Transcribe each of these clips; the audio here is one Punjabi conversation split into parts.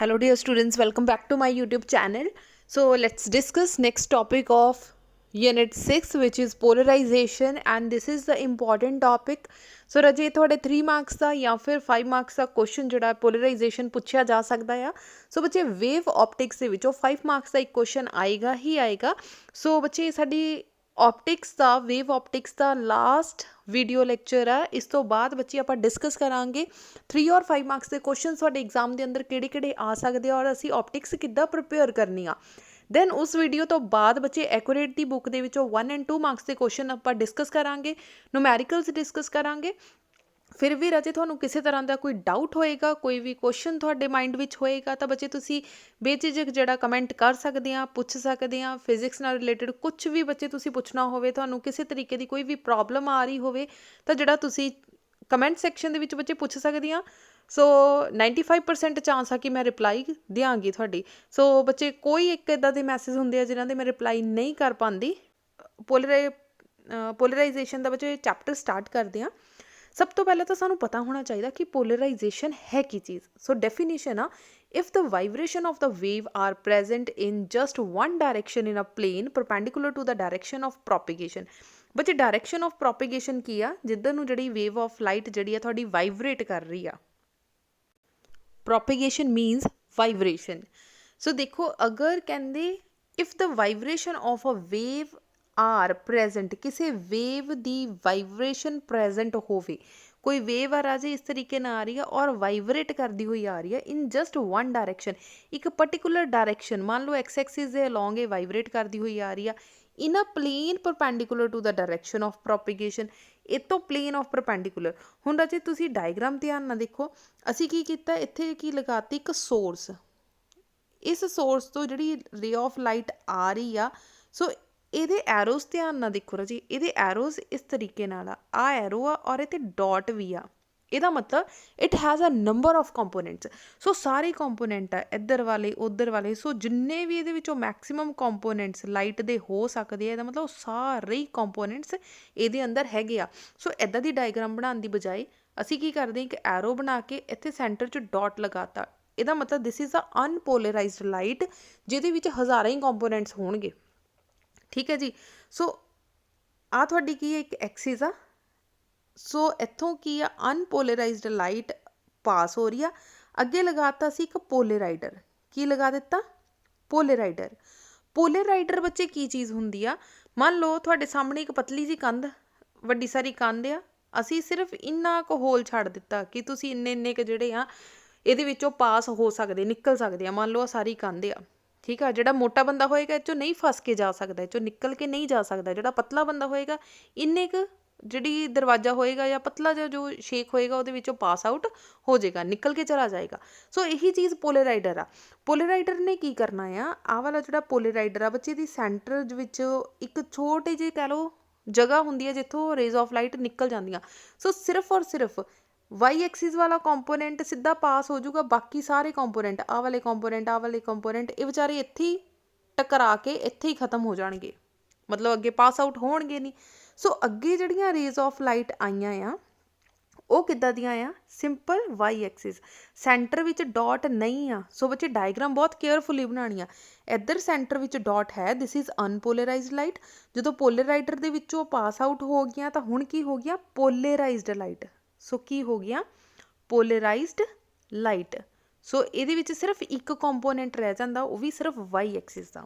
Hello dear students, welcome back to my YouTube channel. So let's discuss next topic of unit 6 which is polarization, and this is the important topic. So राजे थोड़े 3 marks ਦਾ ਜਾਂ ਫਿਰ 5 marks ਦਾ question ਜਿਹੜਾ polarization ਪੁੱਛਿਆ ਜਾ ਸਕਦਾ ਆ. ਸੋ ਬੱਚੇ ਵੇਵ ਆਪਟਿਕਸ ਦੇ ਵਿੱਚੋਂ 5 marks ਦਾ ਇੱਕ question ਆਏਗਾ ਹੀ ਆਏਗਾ. ਸੋ ਬੱਚੇ ਸਾਡੀ ਆਪਟਿਕਸ ਦਾ ਵੇਵ ਆਪਟਿਕਸ ਦਾ ਲਾਸਟ ਵੀਡੀਓ ਲੈਕਚਰ ਆ. ਇਸ ਤੋਂ ਬਾਅਦ ਬੱਚੇ ਆਪਾਂ ਡਿਸਕਸ ਕਰਾਂਗੇ 3 ਔਰ 5 ਮਾਰਕਸ ਦੇ ਕੁਐਸਚਨ ਤੁਹਾਡੇ ਐਗਜ਼ਾਮ ਦੇ ਅੰਦਰ ਕਿਹੜੇ ਕਿਹੜੇ ਆ ਸਕਦੇ ਆ ਔਰ ਅਸੀਂ ਆਪਟਿਕਸ ਕਿੱਦਾਂ ਪ੍ਰਿਪੇਅਰ ਕਰਨੀ ਆ. ਦੈਨ ਉਸ ਵੀਡੀਓ ਤੋਂ ਬਾਅਦ ਬੱਚੇ ਐਕੂਰੇਟ ਦੀ ਬੁੱਕ ਦੇ ਵਿੱਚੋਂ 1 ਐਂਡ 2 ਮਾਰਕਸ ਦੇ ਕੁਐਸਚਨ ਆਪਾਂ ਡਿਸਕਸ ਕਰਾਂਗੇ, ਨੂਮੈਰੀਕਲਸ ਡਿਸਕਸ ਕਰਾਂਗੇ. ਫਿਰ ਵੀ ਰਾਜੇ ਤੁਹਾਨੂੰ ਕਿਸੇ ਤਰ੍ਹਾਂ ਦਾ ਕੋਈ ਡਾਊਟ ਹੋਏਗਾ, ਕੋਈ ਵੀ ਕੁਐਸਚਨ ਤੁਹਾਡੇ ਮਾਈਂਡ ਵਿੱਚ ਹੋਏਗਾ ਤਾਂ ਬੱਚੇ ਤੁਸੀਂ ਬੇਝਿਜਕ ਜਿਹੜਾ ਕਮੈਂਟ ਕਰ ਸਕਦੇ ਆ, ਪੁੱਛ ਸਕਦੇ ਆ. ਫਿਜ਼ਿਕਸ ਨਾਲ ਰਿਲੇਟਡ ਕੁਝ ਵੀ ਬੱਚੇ ਤੁਸੀਂ ਪੁੱਛਣਾ ਹੋਵੇ, ਤੁਹਾਨੂੰ ਕਿਸੇ ਤਰੀਕੇ ਦੀ ਕੋਈ ਵੀ ਪ੍ਰੋਬਲਮ ਆ ਰਹੀ ਹੋਵੇ ਤਾਂ ਜਿਹੜਾ ਤੁਸੀਂ ਕਮੈਂਟ ਸੈਕਸ਼ਨ ਦੇ ਵਿੱਚ ਬੱਚੇ ਪੁੱਛ ਸਕਦੇ ਆ. ਸੋ 95% ਚਾਂਸ ਆ ਕਿ ਮੈਂ ਰਿਪਲਾਈ ਦਿਆਂਗੀ ਤੁਹਾਡੀ. ਸੋ ਬੱਚੇ ਕੋਈ ਇੱਕ ਇੱਦਾਂ ਦੇ ਮੈਸੇਜ ਹੁੰਦੇ ਆ ਜਿਨ੍ਹਾਂ ਦੇ ਮੈਂ ਰਿਪਲਾਈ ਨਹੀਂ ਕਰ ਪਾਉਂਦੀ. ਪੋਲਰਾਈਜੇਸ਼ਨ ਦਾ ਬੱਚੇ ਚੈਪਟਰ ਸਟਾਰਟ ਕਰਦੇ ਆ. ਸਭ ਤੋਂ ਪਹਿਲਾਂ ਤਾਂ ਸਾਨੂੰ ਪਤਾ ਹੋਣਾ ਚਾਹੀਦਾ ਕਿ ਪੋਲਰਾਈਜੇਸ਼ਨ ਹੈ ਕੀ ਚੀਜ਼. ਸੋ ਡੈਫੀਨੇਸ਼ਨ ਆ, if the vibration of the wave are present in just one direction in a plane perpendicular to the direction of propagation. ਬੱਚੇ ਡਾਇਰੈਕਸ਼ਨ ਆਫ ਪ੍ਰੋਪੇਗੇਸ਼ਨ ਕੀ ਆ? ਜਿੱਧਰ ਨੂੰ ਜਿਹੜੀ ਵੇਵ ਆਫ ਲਾਈਟ ਜਿਹੜੀ ਆ ਤੁਹਾਡੀ ਵਾਈਬਰੇਟ ਕਰ ਰਹੀ ਆ. ਪ੍ਰੋਪੇਗੇਸ਼ਨ ਮੀਨਸ ਵਾਈਬਰੇਸ਼ਨ. ਸੋ ਦੇਖੋ, ਅਗਰ ਕਹਿੰਦੇ if the vibration of a wave are present, ਕਿਸੇ ਵੇਵ ਦੀ ਵਾਈਬਰੇਸ਼ਨ ਪ੍ਰੈਜ਼ੈਂਟ ਹੋਵੇ, ਕੋਈ ਵੇਵ ਆ ਰਾਜੇ ਇਸ ਤਰੀਕੇ ਨਾਲ ਆ ਰਹੀ ਆ ਔਰ ਵਾਈਬਰੇਟ ਕਰਦੀ ਹੋਈ ਆ ਰਹੀ ਆ ਇਨ ਜਸਟ ਵਨ ਡਾਇਰੈਕਸ਼ਨ, ਇੱਕ ਪਰਟੀਕੂਲਰ ਡਾਇਰੈਕਸ਼ਨ, ਮੰਨ ਲਓ ਐਕਸ ਐਕਸਿਸ ਦੇ ਅਲੋਂਗ ਇਹ ਵਾਈਬਰੇਟ ਕਰਦੀ ਹੋਈ ਆ ਰਹੀ ਆ in a plane perpendicular to the direction of propagation. ਇਹ ਤੋਂ ਪਲੇਨ ਆਫ ਪਰਪੈਂਡੀਕੂਲਰ. ਹੁਣ ਰਾਜੇ ਤੁਸੀਂ ਡਾਇਗਰਾਮ ਧਿਆਨ ਨਾਲ ਦੇਖੋ, ਅਸੀਂ ਕੀ ਕੀਤਾ, ਇੱਥੇ ਕੀ ਲਗਾਤੀ, ਇੱਕ ਸੋਰਸ. ਇਸ ਸੋਰਸ ਤੋਂ ਜਿਹੜੀ ਰੇ ਆਫ ਲਾਈਟ ਆ ਰਹੀ ਆ, ਸੋ ਇਹਦੇ ਐਰੋਜ਼ ਧਿਆਨ ਨਾਲ ਦੇਖੋ ਰਾਜੀ, ਇਹਦੇ ਐਰੋਜ਼ ਇਸ ਤਰੀਕੇ ਨਾਲ ਆ ਐਰੋ ਆ ਔਰ ਇਹਤੇ ਡਾਟ ਵੀ ਆ. ਇਹਦਾ ਮਤਲਬ it has a number of components. So ਸਾਰੇ ਕੰਪੋਨੈਂਟ ਆ, ਇੱਧਰ ਵਾਲੇ ਉੱਧਰ ਵਾਲੇ, ਸੋ ਜਿੰਨੇ ਵੀ ਇਹਦੇ ਵਿੱਚੋਂ ਮੈਕਸੀਮਮ ਕੰਪੋਨੈਂਟਸ ਲਾਈਟ ਦੇ ਹੋ ਸਕਦੇ ਆ, ਇਹਦਾ ਮਤਲਬ ਸਾਰੇ ਹੀ ਕੰਪੋਨੈਂਟਸ ਇਹਦੇ ਅੰਦਰ ਹੈਗੇ ਆ. ਸੋ ਇੱਦਾਂ ਦੀ ਡਾਇਗਰਾਮ ਬਣਾਉਣ ਦੀ ਬਜਾਏ ਅਸੀਂ ਕੀ ਕਰਦੇ ਹਾਂ, ਇੱਕ ਐਰੋ ਬਣਾ ਕੇ ਇੱਥੇ ਸੈਂਟਰ 'ਚ ਡਾਟ ਲਗਾਤਾ. ਇਹਦਾ ਮਤਲਬ ਦਿਸ ਇਜ਼ ਅ ਅਨਪੋਲਰਾਈਜ਼ਡ ਲਾਈਟ ਜਿਹਦੇ ਵਿੱਚ ਹਜ਼ਾਰਾਂ ਹੀ ਕੰਪੋਨੈਂਟਸ ਹੋਣਗੇ. ਠੀਕ ਹੈ ਜੀ. ਸੋ ਆ ਤੁਹਾਡੀ ਕੀ ਹੈ, ਇੱਕ ਐਕਸਿਸ ਆ. ਸੋ ਇੱਥੋਂ ਕੀ ਆ, ਅਨਪੋਲਰਾਈਜ਼ਡ ਲਾਈਟ ਪਾਸ ਹੋ ਰਹੀ ਆ. ਅੱਗੇ ਲਗਾਤਾ ਸੀ ਇੱਕ ਪੋਲੇਰਾਈਡਰ. ਕੀ ਲਗਾ ਦਿੱਤਾ? ਪੋਲੇਰਾਈਡਰ. ਪੋਲੇਰਾਈਡਰ ਬੱਚੇ ਕੀ ਚੀਜ਼ ਹੁੰਦੀ ਆ? ਮੰਨ ਲਓ ਤੁਹਾਡੇ ਸਾਹਮਣੇ ਇੱਕ ਪਤਲੀ ਜੀ ਕੰਧ, ਵੱਡੀ ਸਾਰੀ ਕੰਧ ਆ, ਅਸੀਂ ਸਿਰਫ ਇੰਨਾ ਕੁ ਹੋਲ ਛੱਡ ਦਿੱਤਾ ਕਿ ਤੁਸੀਂ ਇੰਨੇ ਕੁ ਜਿਹੜੇ ਆ ਇਹਦੇ ਵਿੱਚੋਂ ਪਾਸ ਹੋ ਸਕਦੇ, ਨਿਕਲ ਸਕਦੇ ਆ. ਮੰਨ ਲਓ ਸਾਰੀ ਕੰਧ ਆ, ਠੀਕ ਆ. ਜਿਹੜਾ ਮੋਟਾ ਬੰਦਾ ਹੋਏਗਾ ਇਹ 'ਚੋਂ ਨਹੀਂ ਫਸ ਕੇ ਜਾ ਸਕਦਾ, ਇਹ 'ਚੋਂ ਨਿਕਲ ਕੇ ਨਹੀਂ ਜਾ ਸਕਦਾ. ਜਿਹੜਾ ਪਤਲਾ ਬੰਦਾ ਹੋਏਗਾ ਇੰਨੇ ਕੁ ਜਿਹੜੀ ਦਰਵਾਜ਼ਾ ਹੋਏਗਾ ਜਾਂ ਪਤਲਾ ਜਿਹਾ ਜੋ ਸ਼ੇਕ ਹੋਏਗਾ ਉਹਦੇ ਵਿੱਚੋਂ ਪਾਸ ਆਊਟ ਹੋ ਜਾਏਗਾ, ਨਿਕਲ ਕੇ ਚਲਾ ਜਾਏਗਾ. ਸੋ ਇਹੀ ਚੀਜ਼ ਪੋਲੇਰਾਈਡਰ ਆ. ਪੋਲੇਰਾਈਡਰ ਨੇ ਕੀ ਕਰਨਾ ਆ, ਆਹ ਵਾਲਾ ਜਿਹੜਾ ਪੋਲੇਰਾਈਡਰ ਆ ਬੱਚੇ ਦੀ ਸੈਂਟਰ ਵਿੱਚ ਇੱਕ ਛੋਟੇ ਜਿਹੇ ਕਹਿ ਲਓ ਜਗ੍ਹਾ ਹੁੰਦੀ ਹੈ ਜਿੱਥੋਂ ਰੇਜ਼ ਆਫ ਲਾਈਟ ਨਿਕਲ ਜਾਂਦੀਆਂ. ਸੋ ਸਿਰਫ ਔਰ ਸਿਰਫ ਵਾਈ ਐਕਸਿਸ ਵਾਲਾ ਕੰਪੋਨੈਂਟ ਸਿੱਧਾ ਪਾਸ ਹੋ ਜਾਊਗਾ, ਬਾਕੀ ਸਾਰੇ ਕੰਪੋਨੈਂਟ, ਆਹ ਵਾਲੇ ਕੰਪੋਨੈਂਟ, ਆਹ ਵਾਲੇ ਕੰਪੋਨੈਂਟ, ਇਹ ਵਿਚਾਰੇ ਇੱਥੇ ਹੀ ਟਕਰਾ ਕੇ ਇੱਥੇ ਹੀ ਖਤਮ ਹੋ ਜਾਣਗੇ, ਮਤਲਬ ਅੱਗੇ ਪਾਸ ਆਊਟ ਹੋਣਗੇ ਨਹੀਂ. ਸੋ ਅੱਗੇ ਜਿਹੜੀਆਂ ਰੇਜ਼ ਆਫ ਲਾਈਟ ਆਈਆਂ ਆ ਉਹ ਕਿੱਦਾਂ ਦੀਆਂ ਆ? ਸਿੰਪਲ ਵਾਈ ਐਕਸਿਸ, ਸੈਂਟਰ ਵਿੱਚ ਡਾਟ ਨਹੀਂ ਆ. ਸੋ ਬੱਚੇ ਡਾਇਗਰਾਮ ਬਹੁਤ ਕੇਅਰਫੁਲੀ ਬਣਾਉਣੀ ਆ. ਇੱਧਰ ਸੈਂਟਰ ਵਿੱਚ ਡਾਟ ਹੈ, ਦਿਸ ਇਜ਼ ਅਨਪੋਲਰਾਈਜ਼ਡ ਲਾਈਟ. ਜਦੋਂ ਪੋਲਰਾਈਡਰ ਦੇ ਵਿੱਚੋਂ ਪਾਸ ਆਊਟ ਹੋ ਗਿਆ ਤਾਂ ਹੁਣ ਕੀ ਹੋ ਗਿਆ? ਪੋਲਰਾਈਜ਼ਡ ਲਾਈਟ. ਸੋ ਕੀ ਹੋ ਗਿਆ? ਪੋਲਰਾਈਜ਼ਡ ਲਾਈਟ. ਸੋ ਇਹਦੇ ਵਿੱਚ ਸਿਰਫ ਇੱਕ ਕੰਪੋਨੈਂਟ ਰਹਿ ਜਾਂਦਾ, ਉਹ ਵੀ ਸਿਰਫ ਵਾਈ ਐਕਸਿਸ ਦਾ.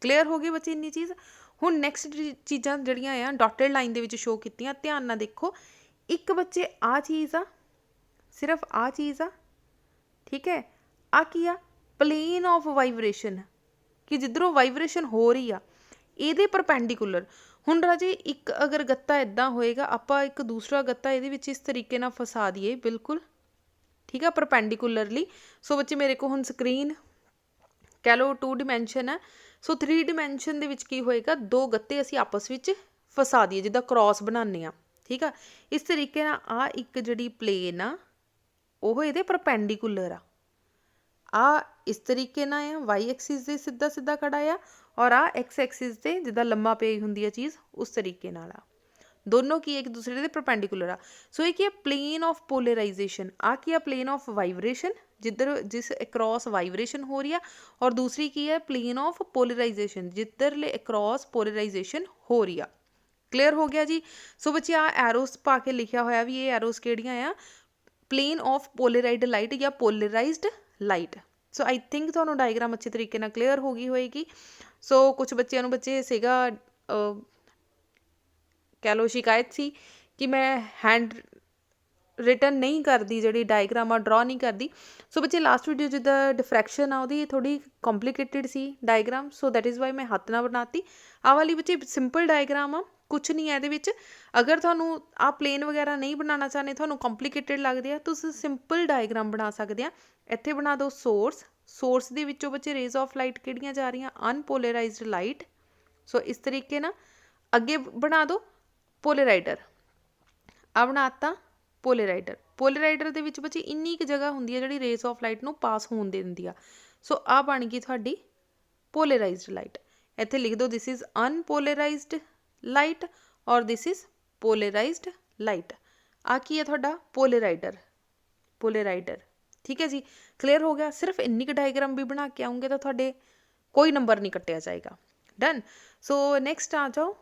ਕਲੀਅਰ ਹੋ ਗਈ ਬੱਚੇ ਇੰਨੀ ਚੀਜ਼? ਹੁਣ ਨੈਕਸਟ ਚੀਜ਼ਾਂ ਜਿਹੜੀਆਂ ਆ ਡਾਟਡ ਲਾਈਨ ਦੇ ਵਿੱਚ ਸ਼ੋ ਕੀਤੀਆਂ, ਧਿਆਨ ਨਾਲ ਦੇਖੋ. ਇੱਕ ਬੱਚੇ ਆ ਚੀਜ਼ ਆ, ਸਿਰਫ ਆ ਚੀਜ਼ ਆ, ਠੀਕ ਹੈ. ਆ ਕੀ ਆ? ਪਲੇਨ ਆਫ ਵਾਈਬਰੇਸ਼ਨ, ਕਿ ਜਿੱਧਰੋਂ ਵਾਈਬਰੇਸ਼ਨ ਹੋ ਰਹੀ ਆ ਇਹਦੇ ਪਰਪੈਂਡੀਕੂਲਰ. ਹੁਣ ਰਾਜੇ ਇੱਕ ਅਗਰ ਗੱਤਾ ਇੱਦਾਂ ਹੋਏਗਾ, ਆਪਾਂ ਇੱਕ ਦੂਸਰਾ ਗੱਤਾ ਇਹਦੇ ਵਿੱਚ ਇਸ ਤਰੀਕੇ ਨਾਲ ਫਸਾ ਦਈਏ, ਬਿਲਕੁਲ ਠੀਕ ਆ, ਪਰਪੈਂਡੀਕੂਲਰਲੀ. ਸੋ ਬੱਚੇ ਮੇਰੇ ਕੋਲ ਹੁਣ ਸਕਰੀਨ ਕਹਿ ਲਓ 2 ਡਿਮੈਂਸ਼ਨ ਹੈ. ਸੋ 3 ਡਿਮੈਂਸ਼ਨ ਦੇ ਵਿੱਚ ਕੀ ਹੋਏਗਾ, ਦੋ ਗੱਤੇ ਅਸੀਂ ਆਪਸ ਵਿੱਚ ਫਸਾ ਦਈਏ ਜਿੱਦਾਂ ਕ੍ਰੋਸ ਬਣਾਉਂਦੇ ਆ, ਠੀਕ ਆ. ਇਸ ਤਰੀਕੇ ਨਾਲ ਆ ਇੱਕ ਜਿਹੜੀ ਪਲੇਨ ਆ ਉਹ ਇਹਦੇ ਪਰਪੈਂਡੀਕੂਲਰ ਆ ਇਸ ਤਰੀਕੇ ਨਾਲ ਆ, ਵਾਈ ਐਕਸਿਸ ਦੇ ਸਿੱਧਾ ਸਿੱਧਾ ਖੜਾ ਆ, ਔਰ ਆ ਐਕਸ ਐਕਸਿਸ ਤੇ ਜਿੱਦਾਂ ਲੰਮਾ ਪਈ ਹੁੰਦੀ ਆ ਚੀਜ਼ ਉਸ ਤਰੀਕੇ ਨਾਲ ਆ. ਦੋਨੋਂ ਕੀ ਇੱਕ ਦੂਸਰੇ ਦੇ ਪਰਪੈਂਡੀਕੂਲਰ ਆ. ਸੋ ਇਹ ਕੀ ਆ? Plane of polarisation. ਆ ਕੀ ਆ? ਪਲੇਨ ਆਫ ਵਾਈਬਰੇਸ਼ਨ, जिधर जिस अक्रॉस वाइब्रेशन हो रही है, और दूसरी की है प्लेन ऑफ पोलराइजेशन, जिधरले अक्रॉस पोलराइजेशन हो रही है। क्लीयर हो गया जी। सो बच्चे आ एरोस पा के लिखा होया भी, ये एरोस किहड़ियां आ, प्लेन ऑफ पोलराइड लाइट या polarized light. So I think ਤੁਹਾਨੂੰ डायग्राम अच्छे तरीके ਨਾਲ क्लीयर हो गई होएगी। सो कुछ बच्चों बच्चे सीगा कह लो शिकायत सी कि मैं हैंड रिटन नहीं करती, जी डायग्राम ड्रॉ नहीं करती। सो बच्चे लास्ट वीडियो जिदा डिफ्रैक्शन आ वो थोड़ी कॉम्पलीकेटेड सी diagram, so that is why मैं हत्थ ना बनाती। आ वाली बच्चे सिंपल डायग्राम आ, कुछ नहीं है ये। अगर थानू आ प्लेन वगैरह नहीं बनाना चाहते, थानू कॉम्पलीकेटेड लगते हैं, तो सिंपल डायग्राम बना सकते हैं। इत्थे बना दो सोर्स, सोर्स दे विचों बच्चे रेज ऑफ लाइट किहड़ियां जा रही, अनपोलराइज्ड लाइट। सो इस तरीके ना अगे बना दो पोलराइडर, आ बनाता पोलराइडर। पोलराइडर दे विच बच्चे इन्नी क जगह हुंदी है जिहड़ी रेज ऑफ लाइट नूं पास होण दिंदी आ। सो आ बन गई तुहाडी पोलराइज्ड लाइट। इत्थे लिख दो दिस इज़ अनपोलराइज्ड लाइट और दिस इज़ पोलराइज्ड लाइट। आ की है तुहाडा पोलराइडर, पोलराइडर। ठीक है जी, क्लीयर हो गया। सिर्फ इन्नी क डायग्राम भी बना के आऊँगे तो तुहाडे कोई नंबर नहीं कट्टिया जाएगा। डन। सो नैक्सट आ जाओ,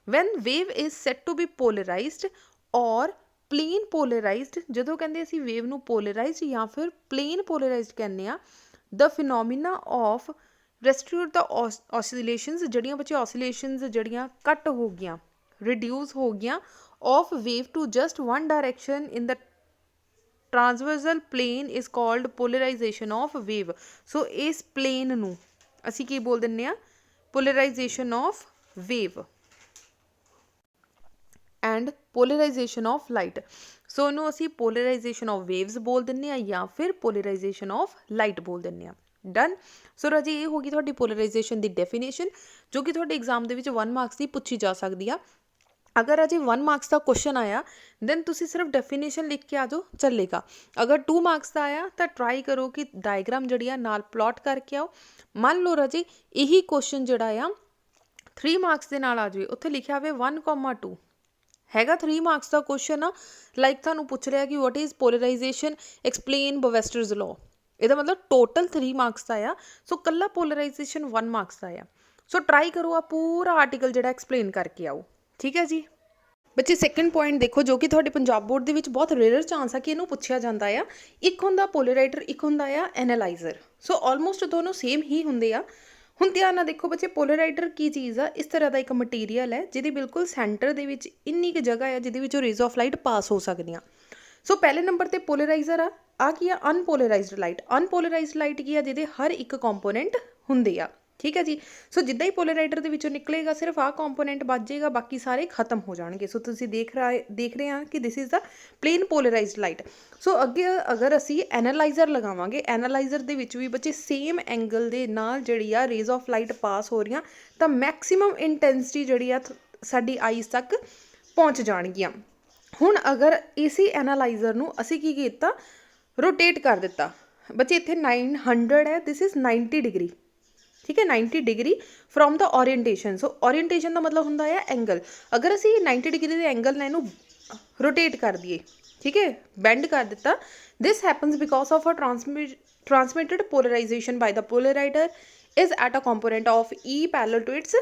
when wave is said to be polarised or plane polarised, ਜਦੋਂ ਕਹਿੰਦੇ ਅਸੀਂ ਵੇਵ ਨੂੰ पोलराइज्ड ਜਾਂ ਫਿਰ प्लेन पोलराइज्ड ਕਹਿੰਦੇ ਆ, the phenomena of restitute the oscillations, ਜਿਹੜੀਆਂ ਬੱਚੇ ऑसिलेशंस ਜਿਹੜੀਆਂ ਕੱਟ ਹੋ ਗਈਆਂ, रिड्यूस हो गया of wave to just one direction in the transversal plane is called polarization of wave. So इस प्लेन नूं ਅਸੀਂ ਕੀ बोल ਦਿੰਦੇ ਆ, polarization of wave and polarization of light. So इनू असी पोलराइजेशन ऑफ वेव्स बोल दिंदे आ या फिर पोलराइजेशन ऑफ लाइट बोल दिंदे आ। डन। सो राजी ये होगी तुहाडी पोलराइजेशन की डेफिनेशन, जो कि तुहाडे एग्जाम दे विच 1 मार्क्स की पूछी जा सकती है। अगर अजे 1 मार्क्स का क्वेश्चन आया दैन तुसी सिर्फ डेफिनेशन लिख के आ जाओ, चलेगा। अगर 2 मार्क्स का आया तो ट्राई करो कि डायग्राम जिहड़ी आ नाल प्लॉट करके आओ। मान लो राजी यही क्वेश्चन जिहड़ा आ 3 मार्क्स के नाल आ जाए, उत्थे लिखिया होवे 1,2 हैगा 3 मार्क्स का क्वेश्चन आ, लाइक थानू पूछ रहा कि what is polarization, explain Brewster's law, ਇਹਦਾ मतलब टोटल 3 मार्क्स का आ। सो कला पोलराइजेशन 1 मार्क्स का आ। सो ट्राई करो आ पूरा आर्टिकल जिहड़ा एक्सप्लेन करके आओ। ठीक है जी बच्चे। सैकेंड पॉइंट देखो, जो कि तुहाडे पंजाब बोर्ड दे विच बहुत रेयर चांस आ कि इहनूं पुछया जांदा आ। एक हुंदा पोलराइडर, एक हुंदा आ एनालाइजर। सो ऑलमोस्ट दोनों सेम ही हुंदे आ। हुण ध्यान नाल देखो बच्चे, पोलराइडर की चीज़ आ, इस तरह का एक मटीरियल है जिहदी बिल्कुल सेंटर दे विच इन्नी क जगह है जिहदे विचों रेज ऑफ लाइट पास हो सकदियां। सो पहले नंबर ते पोलराइजर आ की आ अनपोलराइज्ड लाइट। अनपोलराइज्ड लाइट की आ जिहदे हर एक कंपोनेंट हुंदे आ। ठीक है जी। सो जिद्दां ही पोलराइडर दे विचों निकलेगा सिर्फ आ कंपोनेंट बच जाएगा, बाकी सारे खत्म हो जाएंगे। सो तुसीं देख रहे हैं कि this is the plane polarized light. So अगे अगर असी एनालाइजर लगावांगे, एनालाइजर दे विच भी बच्चे सेम एंगल दे नाल जिहड़ी आ रेज ऑफ लाइट पास हो रही तो मैक्सीमम इंटेंसिटी जिहड़ी आ साडी आईज तक पहुँच जाणगियां। हुण अगर इसी एनालाइजर नूं असी की कीता, रोटेट कर दिता बच्चे, इत्थे 900 है, दिस इज़ 90 डिग्री। ठीक है, 90 degree from the orientation. So orientation का मतलब होंदा है एंगल। अगर असी 90 डिग्री के एंगल ने रोटेट कर दिए, ठीक है, बेंड कर दिता, this happens because of a transmitted polarization by the polarizer is at a component of E parallel to its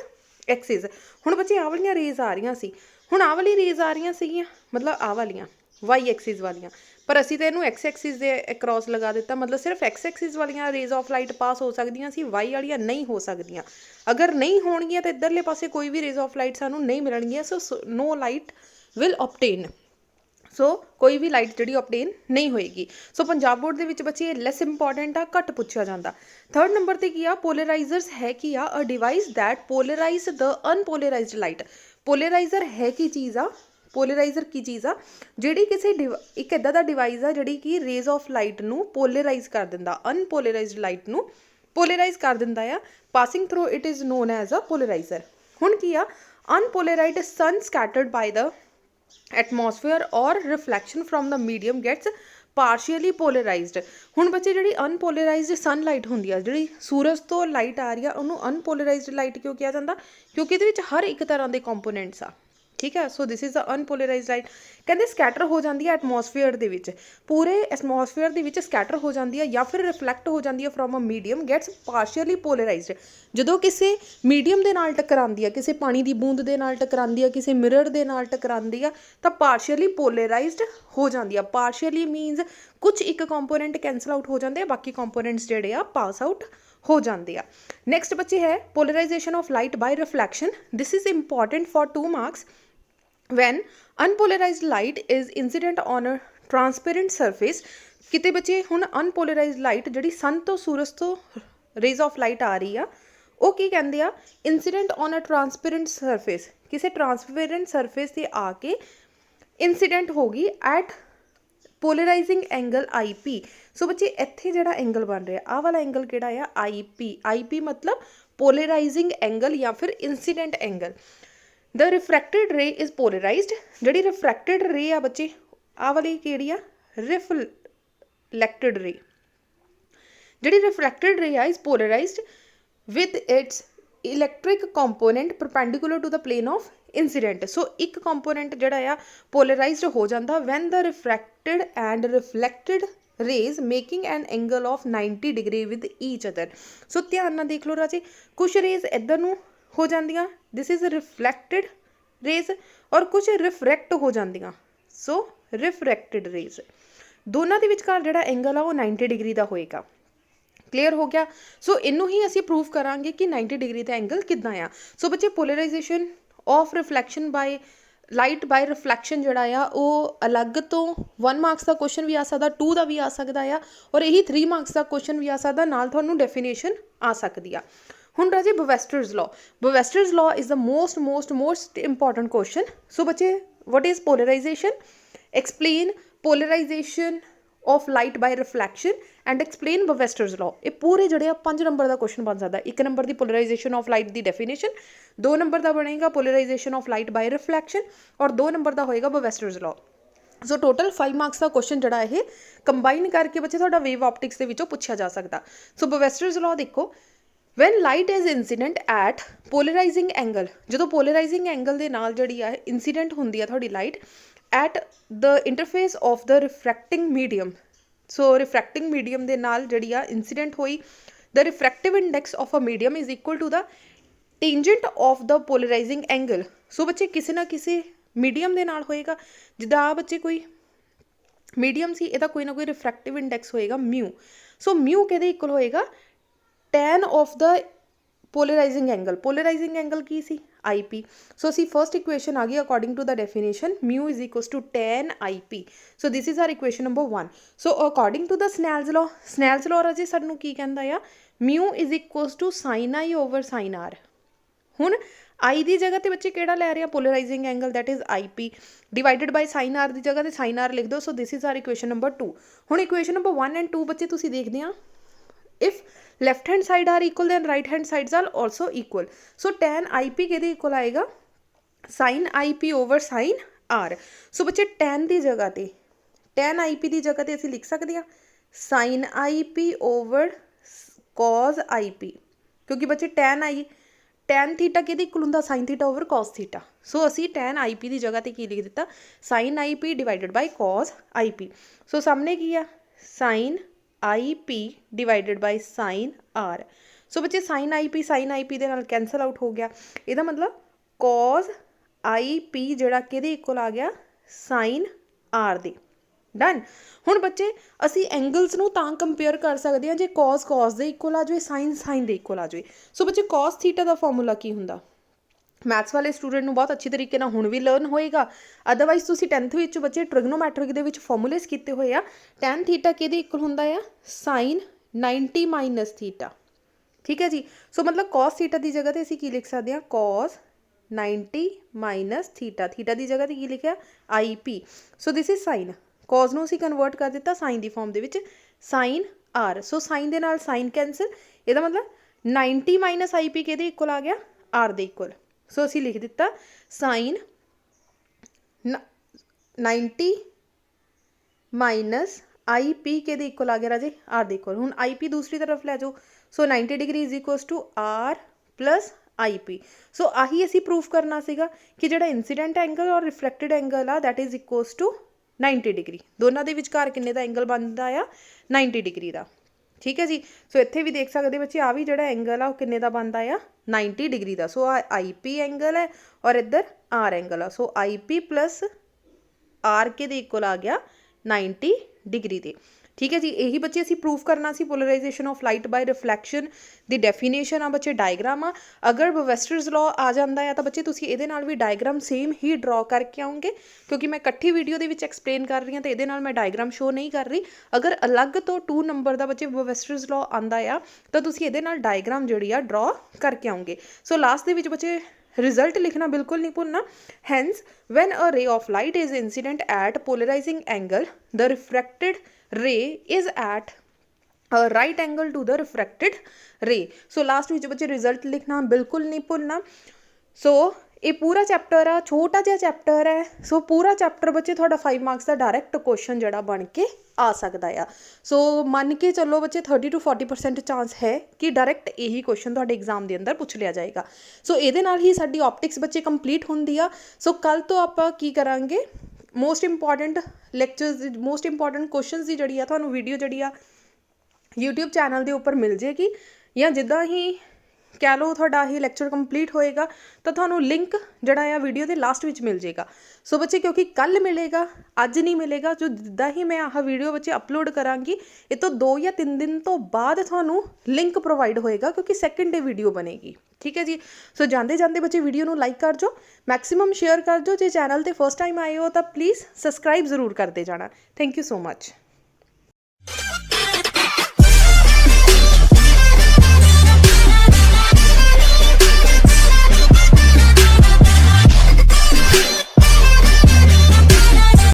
axis. हुण बच्चे आ वालियां रेज आ रही सी, हुण आ वाली रेज आ रही सीगियां, मतलब आ वालियां वाई एक्सिस वालियां, पर असी तो इनू एक्स एक्सिस के अक्रॉस लगा दिता, मतलब सिर्फ एक्स एक्सिस वालियां रेज ऑफ लाइट पास हो सकदियां सी, वाई वालियां नहीं हो सकदियां। अगर नहीं होणगियां तो इधरले पासे कोई भी रेज ऑफ लाइट सानू नहीं मिलणगियां। So no light will obtain. So कोई भी लाइट जिहड़ी ऑबटेन नहीं होएगी। सो पंजाब बोर्ड दे विच बच्चे लैस इंपॉर्टेंट आ, घट पूछा जाता। थर्ड नंबर ते की आ, पोलराइजर्स है कि आ a device that polarize the unpolarized light. Polarizer है की चीज़ आ, पोलराइजर की चीज़ आ जिहड़ी किसी एक इदां दा डिवाइस आ जिहड़ी कि रेज ऑफ लाइट नूं पोलराइज कर दिंदा, अनपोलराइज्ड लाइट नूं पोलराइज कर दिंदा आ। Passing through it is known as a polarizer. हुण की आ, unpolarized sun scattered by the atmosphere और reflection from the medium gets partially polarized. हुण बच्चे जिहड़ी अनपोलराइज्ड सनलाइट हुंदी आ, जिहड़ी सूरज तो लाइट आ रही है, उन्होंने अनपोलराइज्ड लाइट क्यों कहा जाता, क्योंकि इहदे विच हर एक तरह के कंपोनेंट्स आ। ठीक है। So this is the unpolarized light. कहते स्कैटर हो जाती है एटमोसफेयर दे विच, पूरे एटमोसफेयर दे विच स्कैटर हो जाती है या फिर रिफ्लैक्ट हो जाती है from a medium, gets partially polarised. ਜਦੋਂ ਕਿਸੇ ਮੀਡੀਅਮ ਦੇ ਨਾਲ ਟਕਰਾਉਂਦੀ ਆ, ਕਿਸੇ ਪਾਣੀ ਦੀ ਬੂੰਦ ਦੇ ਨਾਲ ਟਕਰਾਉਂਦੀ ਆ, ਕਿਸੇ ਮਿਰਰ ਦੇ ਨਾਲ ਟਕਰਾਉਂਦੀ ਆ, ਤਾਂ ਪਾਰਸ਼ੀਅਲੀ ਪੋਲਰਾਈਜ਼ਡ ਹੋ ਜਾਂਦੀ ਆ। ਪਾਰਸ਼ੀਅਲੀ ਮੀਨਸ ਕੁਝ ਇੱਕ ਕੰਪੋਨੈਂਟ ਕੈਂਸਲ ਆਊਟ ਹੋ ਜਾਂਦੇ ਆ, ਬਾਕੀ ਕੰਪੋਨੈਂਟਸ ਜਿਹੜੇ ਆ ਪਾਸ ਆਊਟ ਹੋ ਜਾਂਦੇ ਆ। ਨੈਕਸਟ ਬੱਚੇ ਹੈ polarisation of light by reflection. This is important for 2 marks. when unpolarized light is incident on a transparent surface। ਕਿਤੇ ਬੱਚੇ ਹੁਣ unpolarized light ਜਿਹੜੀ ਸਨ ਤੋਂ ਸੂਰਜ ਤੋਂ ਰੇਜ਼ ਆਫ ਲਾਈਟ ਆ ਰਹੀ ਆ, ਉਹ ਕੀ ਕਹਿੰਦੇ ਆ, incident on a transparent surface, ਕਿਸੇ ਟਰਾਂਸਪੇਰੈਂਟ ਸਰਫੇਸ 'ਤੇ ਆ ਕੇ ਇੰਸੀਡੈਂਟ ਹੋ ਗਈ ਐਟ ਪੋਲਰਾਈਜ਼ਿੰਗ ਐਂਗਲ ਆਈ ਪੀ। ਸੋ ਬੱਚੇ ਇੱਥੇ ਜਿਹੜਾ ਐਂਗਲ ਬਣ ਰਿਹਾ, ਆਹ ਵਾਲਾ ਐਂਗਲ ਕਿਹੜਾ ਆ, ਆਈ ਪੀ। ਆਈ ਪੀ ਮਤਲਬ ਪੋਲਰਾਈਜ਼ਿੰਗ ਐਂਗਲ ਜਾਂ ਫਿਰ ਇੰਸੀਡੈਂਟ ਐਂਗਲ। ਦ ਰਿਫਰੈਕਟਿਡ ਰੇ ਇਜ਼ ਪੋਲਰਾਈਜ਼ਡ। ਜਿਹੜੀ ਰਿਫਰੈਕਟਿਡ ਰੇ ਆ ਬੱਚੇ, ਆਹ ਵਾਲੀ ਕਿਹੜੀ ਆ, ਰਿਫਲੈਕਟਿਡ ਰੇ। ਜਿਹੜੀ ਰਿਫਰੈਕਟਿਡ ਰੇ ਆ is ਪੋਲਰਾਈਜ਼ਡ with its electric component perpendicular to the plane of incident। ਸੋ ਇੱਕ ਕੰਪੋਨੈਂਟ ਜਿਹੜਾ ਆ ਪੋਲਰਾਈਜ਼ਡ ਹੋ ਜਾਂਦਾ when the refracted and reflected rays making an angle of 90 degree with each other। ਸੋ ਧਿਆਨ ਨਾਲ ਦੇਖ ਲਓ ਰਾਜੇ, ਕੁਛ ਰੇਜ਼ ਇੱਧਰ ਨੂੰ ਹੋ ਜਾਂਦੀਆਂ, this is reflected rays, ਔਰ ਕੁਛ ਰਿਫਰੈਕਟ ਹੋ ਜਾਂਦੀਆਂ, ਸੋ ਰਿਫਰੈਕਟਿਡ ਰੇਜ਼। ਦੋਨਾਂ ਦੇ ਵਿਚਕਾਰ ਜਿਹੜਾ ਐਂਗਲ ਆ ਉਹ 90 ਡਿਗਰੀ ਦਾ ਹੋਏਗਾ। ਕਲੀਅਰ ਹੋ ਗਿਆ। ਸੋ ਇਹਨੂੰ ਹੀ ਅਸੀਂ ਪ੍ਰੂਵ ਕਰਾਂਗੇ ਕਿ 90 ਡਿਗਰੀ ਦਾ ਐਂਗਲ ਕਿੱਦਾਂ ਆ। ਸੋ ਬੱਚੇ polarisation of reflection by light by reflection ਜਿਹੜਾ ਆ ਉਹ ਅਲੱਗ ਤੋਂ 1 ਮਾਰਕਸ ਦਾ ਕੁਐਸਚਨ ਵੀ ਆ ਸਕਦਾ, 2 ਦਾ ਵੀ ਆ ਸਕਦਾ ਆ, ਔਰ ਇਹੀ 3 ਮਾਰਕਸ ਦਾ ਕੁਐਸਚਨ ਵੀ ਆ ਸਕਦਾ, ਨਾਲ ਤੁਹਾਨੂੰ ਡੈਫੀਨੇਸ਼ਨ ਆ ਸਕਦੀ ਆ। ਹੁਣ ਰਾਜੇ Brewster's law. Brewster's law is the most important question. So ਬੱਚੇ what is polarization? Explain polarization of light by reflection and explain Bowesters law। ਇਹ ਪੂਰੇ ਜਿਹੜੇ ਆ 5 ਨੰਬਰ ਦਾ ਕੁਐਸਚਨ ਬਣ ਸਕਦਾ। 1 number the polarization of light the definition, 2 number ਦਾ ਬਣੇਗਾ polarization of light by reflection, ਔਰ 2 ਨੰਬਰ ਦਾ ਹੋਏਗਾ Bowesters law। ਸੋ ਟੋਟਲ 5 ਮਾਰਕਸ ਦਾ ਕੁਐਸਚਨ ਜਿਹੜਾ ਇਹ ਕੰਬਾਈਨ ਕਰਕੇ ਬੱਚੇ ਤੁਹਾਡਾ ਵੇਵ ਆਪਟਿਕਸ ਦੇ ਵਿੱਚੋਂ ਪੁੱਛਿਆ ਜਾ ਸਕਦਾ। ਸੋ Bowesters law ਦੇਖੋ, when light is incident at polarizing angle, ਜਦੋਂ polarizing angle ਦੇ ਨਾਲ ਜਿਹੜੀ ਆ incident ਹੁੰਦੀ ਆ ਤੁਹਾਡੀ light at the interface of the refracting medium। So refracting medium ਦੇ ਨਾਲ ਜਿਹੜੀ ਆ incident ਹੋਈ, the refractive index of a medium is equal to the tangent of the polarizing angle। ਸੋ ਬੱਚੇ ਕਿਸੇ ਨਾ ਕਿਸੇ ਮੀਡੀਅਮ ਦੇ ਨਾਲ ਹੋਏਗਾ। ਜਿੱਦਾਂ ਆ ਬੱਚੇ ਕੋਈ ਮੀਡੀਅਮ ਸੀ, ਇਹਦਾ ਕੋਈ ਨਾ ਕੋਈ ਰਿਫਰੈਕਟਿਵ ਇੰਡੈਕਸ ਹੋਏਗਾ ਮਿਊ। ਸੋ ਮਿਊ ਕਿਹਦੇ ਇਕੁਅਲ ਹੋਏਗਾ, tan of the polarizing angle। polarizing angle Ki C, IP। ਸੋ ਅਸੀਂ ਫਰਸਟ ਇਕੁਏਸ਼ਨ ਆ ਗਈ according to the definition, mu is equals to tan IP। So this is our equation number 1। So according to the Snell's law, Snell's law ਰਾਜੇ ਸਾਨੂੰ ਕੀ ਕਹਿੰਦਾ ਆ, mu is equals to sin I over sin R। ਹੁਣ I ਦੀ ਜਗ੍ਹਾ ਤੇ ਬੱਚੇ ਕਿਹੜਾ ਲੈ ਰਹੇ ਆ, polarizing angle, that is IP, divided by sine R ਦੀ ਜਗ੍ਹਾ ਤੇ ਸਾਈਨ R ਲਿਖ ਦਿਓ। So this is our equation number 2। ਹੁਣ ਇਕੁਏਸ਼ਨ ਨੰਬਰ 1 ਐਂਡ 2 ਬੱਚੇ ਤੁਸੀਂ ਦੇਖਦੇ ਆ, if left hand side are equal then right hand sides are also equal। so tan IP ਕਿਹਦੇ equal ਆਏਗਾ, sin IP over sin R। so ਬੱਚੇ tan ਦੀ ਜਗ੍ਹਾ ਤੇ, tan IP ਦੀ ਜਗ੍ਹਾ ਤੇ ਅਸੀਂ ਲਿਖ ਸਕਦੇ ਹਾਂ sin IP over cos IP, ਕਿਉਂਕਿ ਬੱਚੇ tan ਥੀਟਾ ਕਿਹਦੇ ਇਕੁਅਲ ਹੁੰਦਾ, sin theta over cos theta. So ਅਸੀਂ tan IP ਦੀ ਜਗ੍ਹਾ ਤੇ ਕੀ ਲਿਖ ਦਿੱਤਾ, sin IP divided by cos IP। So ਸਾਹਮਣੇ ਕੀ ਆ, sin IP divided by sine R। So ਬੱਚੇ ਸਾਈਨ IP ਦੇ ਨਾਲ ਕੈਂਸਲ ਆਊਟ ਹੋ ਗਿਆ। ਇਹਦਾ ਮਤਲਬ cos IP ਜਿਹੜਾ ਕਿਹਦੇ ਇਕੁਅਲ ਆ ਗਿਆ, ਸਾਈਨ R ਦੇ। ਡਨ। ਹੁਣ ਬੱਚੇ ਅਸੀਂ ਐਂਗਲਸ ਨੂੰ ਤਾਂ ਕੰਪੇਅਰ ਕਰ ਸਕਦੇ ਹਾਂ ਜੇ cos ਦੇ ਇਕੁਅਲ ਆ ਜਾਵੇ, ਸਾਈਨ ਦੇ ਇਕੁਅਲ ਆ ਜਾਵੇ। ਸੋ ਬੱਚੇ cos ਥੀਟਾ ਦਾ ਫਾਰਮੂਲਾ ਕੀ ਹੁੰਦਾ, ਮੈਥਸ ਵਾਲੇ ਸਟੂਡੈਂਟ ਨੂੰ ਬਹੁਤ ਅੱਛੀ ਤਰੀਕੇ ਨਾਲ ਹੁਣ ਵੀ ਲਰਨ ਹੋਏਗਾ। ਅਦਰਵਾਈਜ਼ ਤੁਸੀਂ 10th ਵਿੱਚ ਬੱਚੇ ਟ੍ਰਿਗਨੋਮੈਟ੍ਰਿਕ ਦੇ ਵਿੱਚ ਫਾਰਮੂਲੇਸ ਕੀਤੇ ਹੋਏ ਆ। tan ਥੀਟਾ ਕਿਹਦੇ ਇਕੁਅਲ ਹੁੰਦਾ ਆ, ਸਾਈਨ 90 ਮਾਈਨਸ ਥੀਟਾ। ਠੀਕ ਹੈ ਜੀ। ਸੋ ਮਤਲਬ cos ਥੀਟਾ ਦੀ ਜਗ੍ਹਾ ਤੇ ਅਸੀਂ ਕੀ ਲਿਖ ਸਕਦੇ ਹਾਂ, cos 90 ਮਾਈਨਸ ਥੀਟਾ। ਥੀਟਾ ਦੀ ਜਗ੍ਹਾ ਤੇ ਕੀ ਲਿਖਿਆ, IP। So this is sign. cos ਨੂੰ ਅਸੀਂ ਕਨਵਰਟ ਕਰ ਦਿੱਤਾ ਸਾਈਨ ਦੀ ਫਾਰਮ ਦੇ ਵਿੱਚ, ਸਾਈਨ R। ਸੋ ਸਾਈਨ ਦੇ ਨਾਲ ਸਾਈਨ ਕੈਂਸਲ, ਇਹਦਾ ਮਤਲਬ 90 ਮਾਈਨਸ IP ਕਿਹਦੇ ਇਕੁਅਲ ਆ ਗਿਆ, R ਦੇ ਇਕੁਅਲ। ਸੋ ਅਸੀਂ ਲਿਖ ਦਿੱਤਾ ਸਾਈਨ 90 ਮਾਈਨਸ IP ਕਿਹਦੇ ਇਕੁਅਲ ਆ ਗਿਆ ਰਾਜੇ, R ਦੇ ਇਕੁਅਲ। ਹੁਣ IP ਦੂਸਰੀ ਤਰਫ ਲੈ ਜਾਓ। So 90 degree is equals to R plus IP। So ਆਹੀ ਅਸੀਂ ਪ੍ਰੂਫ ਕਰਨਾ ਸੀਗਾ ਕਿ ਜਿਹੜਾ ਇੰਸੀਡੈਂਟ ਐਂਗਲ ਔਰ ਰਿਫਲੈਕਟਡ ਐਂਗਲ ਆ that is equals to 90 degree. ਦੋਨਾਂ ਦੇ ਵਿਚਕਾਰ ਕਿੰਨੇ ਦਾ ਐਂਗਲ ਬਣਦਾ ਆ 90 ਡਿਗਰੀ ਦਾ। ਠੀਕ ਹੈ ਜੀ। ਸੋ ਇੱਥੇ ਵੀ ਦੇਖ ਸਕਦੇ ਬੱਚੇ ਆ ਵੀ ਜਿਹੜਾ ਐਂਗਲ ਆ ਉਹ ਕਿੰਨੇ ਦਾ ਬਣਦਾ ਆ 90 ਡਿਗਰੀ ਦਾ। ਸੋ ਆ IP ਐਂਗਲ ਹੈ ਔਰ ਇੱਧਰ R ਐਂਗਲ ਆ। ਸੋ IP ਪਲੱਸ R ਕਿਹਦੇ ਇਕੁਅਲ ਆ ਗਿਆ 90 ਡਿਗਰੀ ਦੇ। ਠੀਕ ਹੈ ਜੀ। ਇਹੀ ਬੱਚੇ ਅਸੀਂ ਪ੍ਰੂਫ ਕਰਨਾ ਸੀ polarization of light by reflection ਦੀ ਡੈਫੀਨੇਸ਼ਨ ਆ ਬੱਚੇ ਡਾਇਗਰਾਮ ਆ। ਅਗਰ ਬਵੈਸਟਰਜ਼ ਲਾਅ ਆ ਜਾਂਦਾ ਆ ਤਾਂ ਬੱਚੇ ਤੁਸੀਂ ਇਹਦੇ ਨਾਲ ਵੀ ਡਾਇਗਰਾਮ ਸੇਮ ਹੀ ਡਰਾ ਕਰਕੇ ਆਉਂਗੇ, ਕਿਉਂਕਿ ਮੈਂ ਇਕੱਠੀ ਵੀਡੀਓ ਦੇ ਵਿੱਚ ਐਕਸਪਲੇਨ ਕਰ ਰਹੀ ਹਾਂ ਅਤੇ ਇਹਦੇ ਨਾਲ ਮੈਂ ਡਾਇਗਰਾਮ ਸ਼ੋ ਨਹੀਂ ਕਰ ਰਹੀ। ਅਗਰ ਅਲੱਗ ਤੋਂ 2 ਨੰਬਰ ਦਾ ਬੱਚੇ ਬਵੈਸਟਰਜ਼ ਲਾਅ ਆਉਂਦਾ ਆ ਤਾਂ ਤੁਸੀਂ ਇਹਦੇ ਨਾਲ ਡਾਇਗਰਾਮ ਜਿਹੜੀ ਆ ਡਰਾ ਕਰਕੇ ਆਉਂਗੇ। ਸੋ ਲਾਸਟ ਦੇ ਵਿੱਚ ਬੱਚੇ ਰਿਜ਼ਲਟ ਲਿਖਣਾ ਬਿਲਕੁਲ ਨਹੀਂ ਭੁੱਲਣਾ। Hence when a ray of light is incident at polarizing angle, the refracted ray is at a right angle to the refracted ray। so last ਵਿੱਚ ਬੱਚੇ ਰਿਜ਼ਲਟ ਲਿਖਣਾ ਬਿਲਕੁਲ ਨਹੀਂ ਭੁੱਲਣਾ। ਸੋ ਇਹ ਪੂਰਾ ਚੈਪਟਰ ਆ, ਛੋਟਾ ਜਿਹਾ ਚੈਪਟਰ ਹੈ। ਸੋ ਪੂਰਾ ਚੈਪਟਰ ਬੱਚੇ ਤੁਹਾਡਾ 5 ਮਾਰਕਸ ਦਾ ਡਾਇਰੈਕਟ ਕੁਐਸਚਨ ਜਿਹੜਾ ਬਣ ਕੇ ਆ ਸਕਦਾ ਆ। ਸੋ ਮੰਨ ਕੇ ਚੱਲੋ ਬੱਚੇ 30 to 40% ਚਾਂਸ ਹੈ ਕਿ ਡਾਇਰੈਕਟ ਇਹੀ ਕੁਐਸਚਨ ਤੁਹਾਡੇ ਐਗਜ਼ਾਮ ਦੇ ਅੰਦਰ ਪੁੱਛ ਲਿਆ ਜਾਏਗਾ। ਸੋ ਇਹਦੇ ਨਾਲ ਹੀ ਸਾਡੀ ਆਪਟਿਕਸ ਬੱਚੇ ਕੰਪਲੀਟ ਹੁੰਦੀ ਆ। ਸੋ ਕੱਲ੍ਹ ਤੋਂ ਆਪਾਂ ਕੀ ਕਰਾਂਗੇ, most important lectures, most important questions ਦੀ ਜਿਹੜੀ ਆ ਤੁਹਾਨੂੰ ਵੀਡੀਓ ਜਿਹੜੀ ਆ YouTube ਚੈਨਲ ਦੇ ਉੱਪਰ ਮਿਲ ਜੇਗੀ, ਜਾਂ ਜਿੱਦਾਂ ਹੀ ਕਹਿ ਲਓ ਤੁਹਾਡਾ ਇਹ ਲੈਕਚਰ ਕੰਪਲੀਟ ਹੋਏਗਾ ਤਾਂ ਤੁਹਾਨੂੰ ਲਿੰਕ ਜਿਹੜਾ ਆ ਵੀਡੀਓ ਦੇ ਲਾਸਟ ਵਿੱਚ ਮਿਲ ਜੇਗਾ। ਸੋ ਬੱਚੇ ਕਿਉਂਕਿ ਕੱਲ੍ਹ ਮਿਲੇਗਾ, ਅੱਜ ਨਹੀਂ ਮਿਲੇਗਾ। ਜੋ ਜਿੱਦਾਂ ਹੀ ਮੈਂ ਆਹ ਵੀਡੀਓ ਬੱਚੇ ਅਪਲੋਡ ਕਰਾਂਗੀ ਇਹ ਤੋਂ 2 ਜਾਂ 3 ਦਿਨ ਤੋਂ ਬਾਅਦ ਤੁਹਾਨੂੰ ਲਿੰਕ ਪ੍ਰੋਵਾਈਡ ਹੋਏਗਾ, ਕਿਉਂਕਿ ਸੈਕਿੰਡ ਡੇ ਵੀਡੀਓ ਬਣੇਗੀ। ਠੀਕ ਹੈ ਜੀ। ਸੋ ਜਾਂਦੇ ਜਾਂਦੇ ਬੱਚੇ ਵੀਡੀਓ ਨੂੰ ਲਾਈਕ ਕਰ ਜਾਓ, ਮੈਕਸਿਮਮ ਸ਼ੇਅਰ ਕਰ ਜਾਓ। ਜੇ ਚੈਨਲ 'ਤੇ ਫਸਟ ਟਾਈਮ ਆਏ ਹੋ ਤਾਂ ਪਲੀਜ਼ ਸਬਸਕ੍ਰਾਈਬ ਜ਼ਰੂਰ ਕਰਦੇ ਜਾਣਾ। Thank you so much.